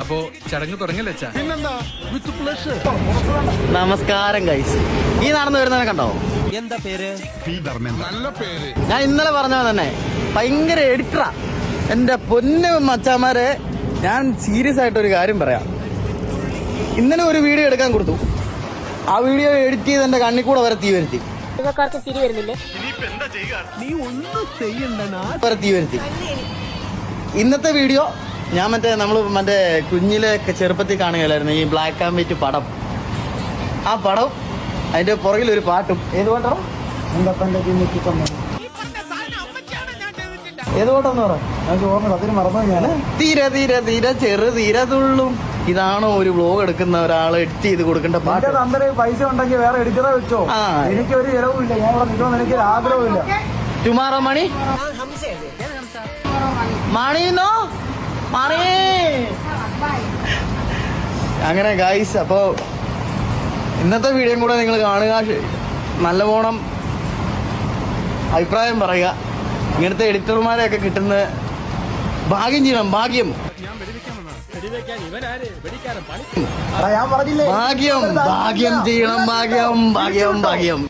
അപ്പോ ചടങ്ങ് തുടങ്ങല്ലേ അച്ഛാ? നമസ്കാരം ഗൈസ്. ഈ നടന്നു വരുന്നവനെ കണ്ടോ? എന്താ പേര്? നല്ല പേര്. ഞാൻ ഇന്നലെ പറഞ്ഞ തന്നെ ഭയങ്കര എഡിറ്ററാ. എന്റെ പൊന്നു മച്ചാമാരെ, ഞാൻ സീരിയസ് ആയിട്ടൊരു കാര്യം പറയാം. ഇന്നലെ ഒരു വീഡിയോ എടുക്കാൻ കൊടുത്തു. ആ വീഡിയോ എഡിറ്റ് ചെയ്ത് എന്റെ കണ്ണിൽ കൂടെ വരെ തീ വരുത്തി. തീ വരുത്തി. ഇന്നത്തെ വീഡിയോ ഞാൻ മറ്റേ കുഞ്ഞിലെ ചെറുപ്പത്തിൽ കാണുകയല്ലായിരുന്നു ഈ ബ്ലാക്ക് ആൻഡ് വൈറ്റ് പടം. ആ പടം അതിന്റെ പുറകിൽ ഒരു പാട്ടും. ഏത് പാട്ടോ? ഏത് പാട്ടെന്ന് പറയാം. തീരെ തീരെ തീരെ ചെറു തീരെ തുള്ളും. ഇതാണോ ഒരു വ്ലോഗ് എടുക്കുന്ന ഒരാൾ എഡിറ്റ് ചെയ്ത് കൊടുക്കേണ്ട പാട്ട്? പൈസ ഉണ്ടെങ്കിൽ വേറെ എഡിറ്ററെ വെച്ചോ. എനിക്ക് ഒരു ഇളവുമില്ല. ഞാൻ ഇവിടെ നിൽക്കണമെന്ന് എനിക്ക് ആഗ്രഹമില്ല. ടുമാറോ മണി മണിന്നോ മണി. അങ്ങനെ ഗൈസ്, അപ്പോ ഇന്നത്തെ വീഡിയോയും കൂടെ നിങ്ങൾ കാണുക, നല്ലവണ്ണം അഭിപ്രായം പറയുക. ഇങ്ങനത്തെ എഡിറ്റർമാരെയൊക്കെ കിട്ടുന്ന ഭാഗ്യം ചെയ്യണം. ഭാഗ്യം ഞാൻ പറഞ്ഞില്ലേ, ഭാഗ്യം ഭാഗ്യം ചെയ്യണം. ഭാഗ്യം ഭാഗ്യം ഭാഗ്യം.